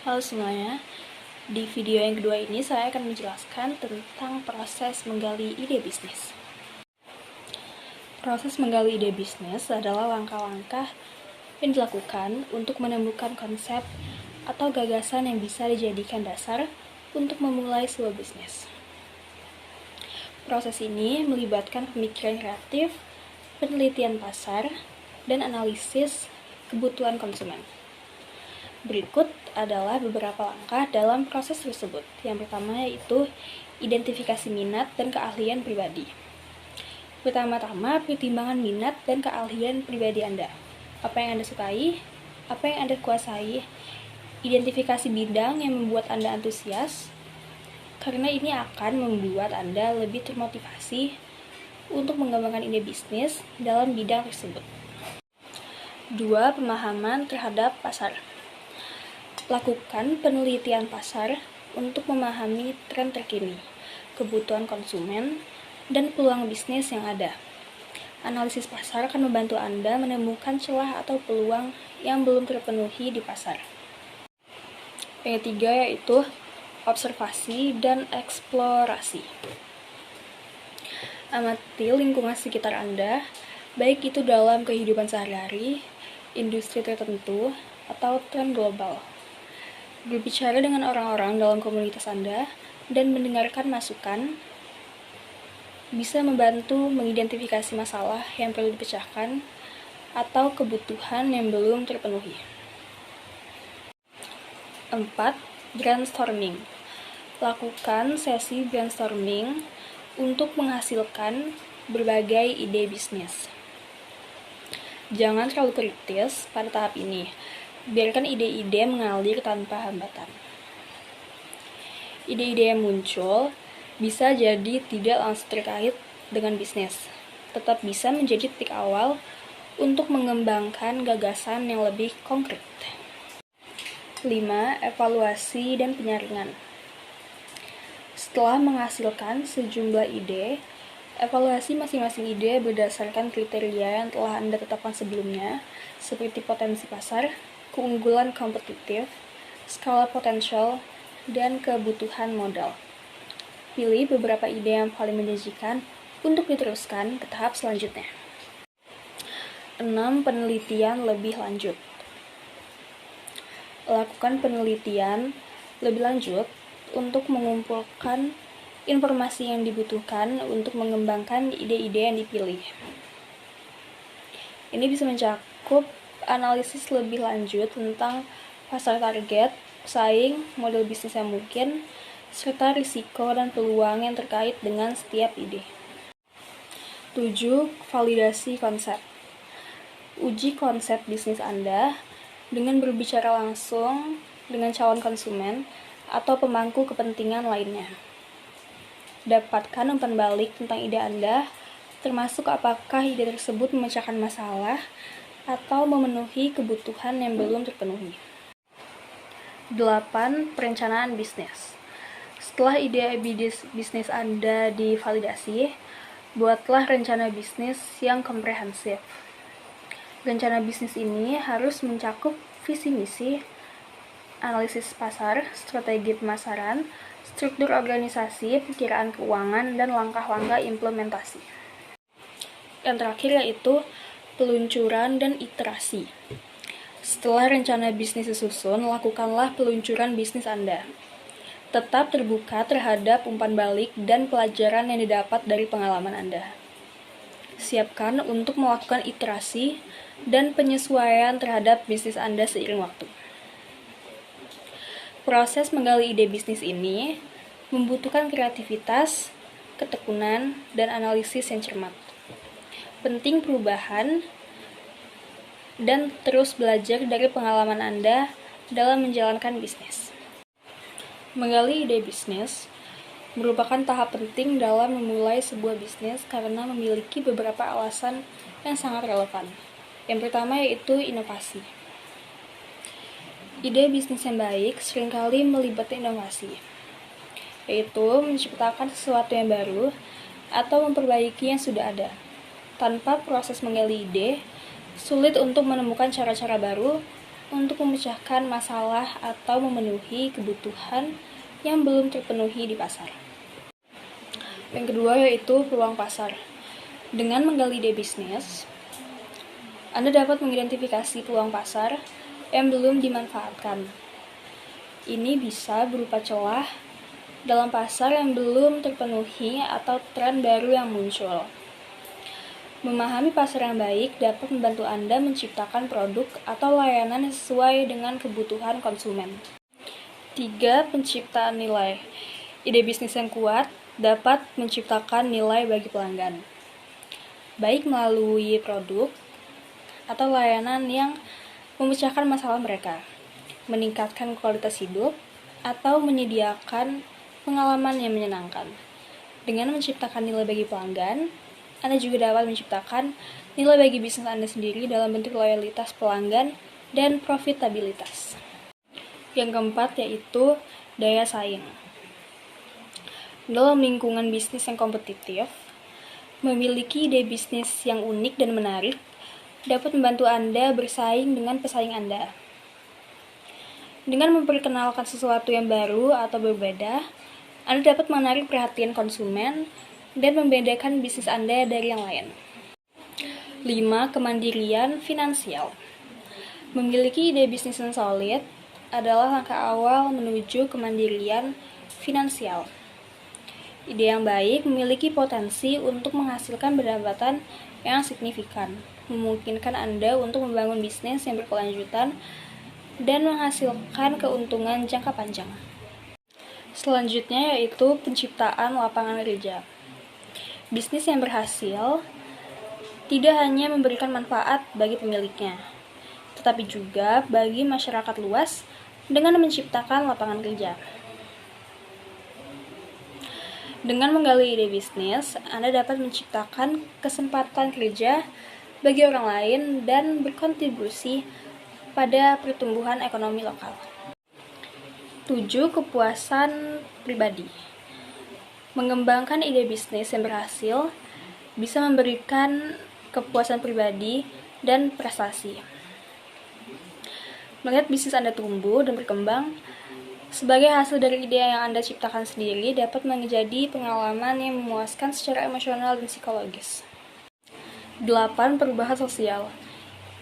Halo semuanya, di video yang kedua ini saya akan menjelaskan tentang proses menggali ide bisnis. Proses menggali ide bisnis adalah langkah-langkah yang dilakukan untuk menemukan konsep atau gagasan yang bisa dijadikan dasar untuk memulai sebuah bisnis. Proses ini melibatkan pemikiran kreatif, penelitian pasar, dan analisis kebutuhan konsumen. Berikut adalah beberapa langkah dalam proses tersebut. Yang pertama yaitu identifikasi minat dan keahlian pribadi. Pertama-tama, pertimbangan minat dan keahlian pribadi Anda. Apa yang Anda sukai, apa yang Anda kuasai, identifikasi bidang yang membuat Anda antusias, karena ini akan membuat Anda lebih termotivasi untuk mengembangkan ide bisnis dalam bidang tersebut. 2. Pemahaman terhadap pasar. Lakukan penelitian pasar untuk memahami tren terkini, kebutuhan konsumen, dan peluang bisnis yang ada. Analisis pasar akan membantu Anda menemukan celah atau peluang yang belum terpenuhi di pasar. Yang ketiga yaitu observasi dan eksplorasi. Amati lingkungan sekitar Anda, baik itu dalam kehidupan sehari-hari, industri tertentu, atau tren global. Berbicara dengan orang-orang dalam komunitas Anda dan mendengarkan masukan bisa membantu mengidentifikasi masalah yang perlu dipecahkan atau kebutuhan yang belum terpenuhi. 4. Brainstorming. Lakukan sesi brainstorming untuk menghasilkan berbagai ide bisnis. Jangan terlalu kritis pada tahap ini. Biarkan ide-ide mengalir tanpa hambatan. Ide-ide yang muncul bisa jadi tidak langsung terkait dengan bisnis, tetap bisa menjadi titik awal untuk mengembangkan gagasan yang lebih konkret. 5. Evaluasi dan penyaringan. Setelah menghasilkan sejumlah ide, evaluasi masing-masing ide berdasarkan kriteria yang telah Anda tetapkan sebelumnya, seperti potensi pasar, keunggulan kompetitif, skala potensial, dan kebutuhan modal. Pilih beberapa ide yang paling menjanjikan untuk diteruskan ke tahap selanjutnya. 6. Penelitian lebih lanjut. Lakukan penelitian lebih lanjut untuk mengumpulkan informasi yang dibutuhkan untuk mengembangkan ide-ide yang dipilih. Ini bisa mencakup analisis lebih lanjut tentang pasar target, pesaing, model bisnis yang mungkin, serta risiko dan peluang yang terkait dengan setiap ide. 7. Validasi konsep. Uji konsep bisnis Anda dengan berbicara langsung dengan calon konsumen atau pemangku kepentingan lainnya. Dapatkan umpan balik tentang ide Anda, termasuk apakah ide tersebut memecahkan masalah atau memenuhi kebutuhan yang belum terpenuhi. 8. Perencanaan bisnis. Setelah ide bisnis Anda divalidasi, buatlah rencana bisnis yang komprehensif. Rencana bisnis ini harus mencakup visi misi, analisis pasar, strategi pemasaran, struktur organisasi, perkiraan keuangan, dan langkah-langkah implementasi. Yang terakhir yaitu peluncuran dan iterasi. Setelah rencana bisnis disusun, lakukanlah peluncuran bisnis Anda. Tetap terbuka terhadap umpan balik dan pelajaran yang didapat dari pengalaman Anda. Siapkan untuk melakukan iterasi dan penyesuaian terhadap bisnis Anda seiring waktu. Proses menggali ide bisnis ini membutuhkan kreativitas, ketekunan, dan analisis yang cermat. Penting perubahan dan terus belajar dari pengalaman Anda dalam menjalankan bisnis. Menggali ide bisnis merupakan tahap penting dalam memulai sebuah bisnis karena memiliki beberapa alasan yang sangat relevan. Yang pertama yaitu inovasi. Ide bisnis yang baik seringkali melibatkan inovasi, yaitu menciptakan sesuatu yang baru atau memperbaiki yang sudah ada. Tanpa proses menggali ide, sulit untuk menemukan cara-cara baru untuk memecahkan masalah atau memenuhi kebutuhan yang belum terpenuhi di pasar. Yang kedua yaitu peluang pasar. Dengan menggali ide bisnis, Anda dapat mengidentifikasi peluang pasar yang belum dimanfaatkan. Ini bisa berupa celah dalam pasar yang belum terpenuhi atau tren baru yang muncul. Memahami pasar yang baik dapat membantu Anda menciptakan produk atau layanan yang sesuai dengan kebutuhan konsumen. 3. Penciptaan nilai. Ide bisnis yang kuat dapat menciptakan nilai bagi pelanggan, baik melalui produk atau layanan yang memecahkan masalah mereka, meningkatkan kualitas hidup, atau menyediakan pengalaman yang menyenangkan. Dengan menciptakan nilai bagi pelanggan, Anda juga dapat menciptakan nilai bagi bisnis Anda sendiri dalam bentuk loyalitas pelanggan dan profitabilitas. Yang keempat yaitu daya saing. Dalam lingkungan bisnis yang kompetitif, memiliki ide bisnis yang unik dan menarik dapat membantu Anda bersaing dengan pesaing Anda. Dengan memperkenalkan sesuatu yang baru atau berbeda, Anda dapat menarik perhatian konsumen dan membedakan bisnis Anda dari yang lain. 5. Kemandirian finansial. Memiliki ide bisnis yang solid adalah langkah awal menuju kemandirian finansial. Ide yang baik memiliki potensi untuk menghasilkan pendapatan yang signifikan, memungkinkan Anda untuk membangun bisnis yang berkelanjutan dan menghasilkan keuntungan jangka panjang. Selanjutnya yaitu penciptaan lapangan kerja. Bisnis yang berhasil tidak hanya memberikan manfaat bagi pemiliknya, tetapi juga bagi masyarakat luas dengan menciptakan lapangan kerja. Dengan menggali ide bisnis, Anda dapat menciptakan kesempatan kerja bagi orang lain dan berkontribusi pada pertumbuhan ekonomi lokal. 7. Kepuasan pribadi. Mengembangkan ide bisnis yang berhasil bisa memberikan kepuasan pribadi dan prestasi. Melihat bisnis Anda tumbuh dan berkembang sebagai hasil dari ide yang Anda ciptakan sendiri dapat menjadi pengalaman yang memuaskan secara emosional dan psikologis. 8. Perubahan sosial.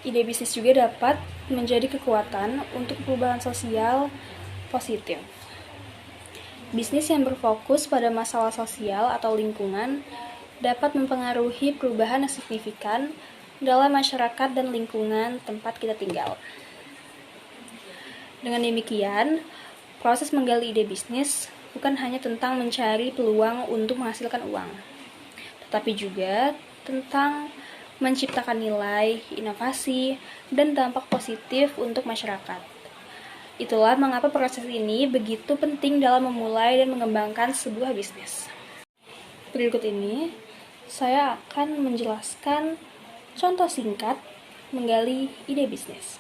Ide bisnis juga dapat menjadi kekuatan untuk perubahan sosial positif. Bisnis yang berfokus pada masalah sosial atau lingkungan dapat mempengaruhi perubahan yang signifikan dalam masyarakat dan lingkungan tempat kita tinggal. Dengan demikian, proses menggali ide bisnis bukan hanya tentang mencari peluang untuk menghasilkan uang, tetapi juga tentang menciptakan nilai, inovasi, dan dampak positif untuk masyarakat. Itulah mengapa proses ini begitu penting dalam memulai dan mengembangkan sebuah bisnis. Berikut ini, saya akan menjelaskan contoh singkat menggali ide bisnis.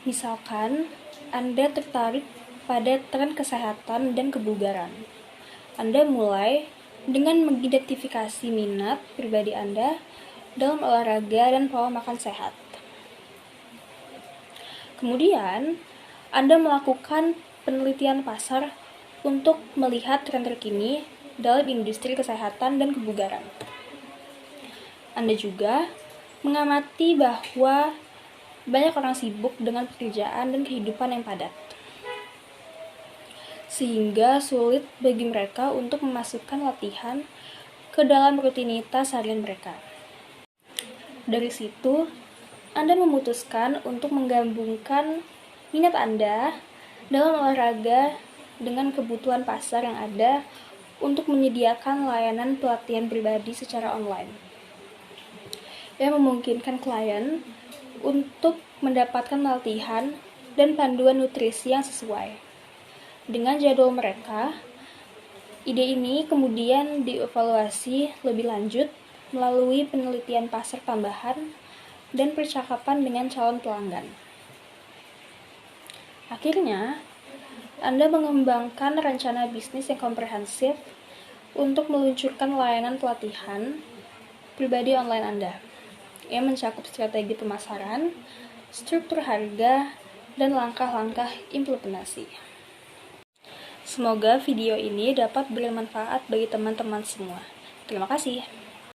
Misalkan, Anda tertarik pada tren kesehatan dan kebugaran. Anda mulai dengan mengidentifikasi minat pribadi Anda dalam olahraga dan pola makan sehat. Kemudian, Anda melakukan penelitian pasar untuk melihat tren terkini dalam industri kesehatan dan kebugaran. Anda juga mengamati bahwa banyak orang sibuk dengan pekerjaan dan kehidupan yang padat, sehingga sulit bagi mereka untuk memasukkan latihan ke dalam rutinitas harian mereka. Dari situ, Anda memutuskan untuk menggabungkan minat Anda dalam olahraga dengan kebutuhan pasar yang ada untuk menyediakan layanan pelatihan pribadi secara online, yang memungkinkan klien untuk mendapatkan latihan dan panduan nutrisi yang sesuai dengan jadwal mereka. Ide ini kemudian dievaluasi lebih lanjut melalui penelitian pasar tambahan dan percakapan dengan calon pelanggan. Akhirnya, Anda mengembangkan rencana bisnis yang komprehensif untuk meluncurkan layanan pelatihan pribadi online Anda, yang mencakup strategi pemasaran, struktur harga, dan langkah-langkah implementasi. Semoga video ini dapat bermanfaat bagi teman-teman semua. Terima kasih.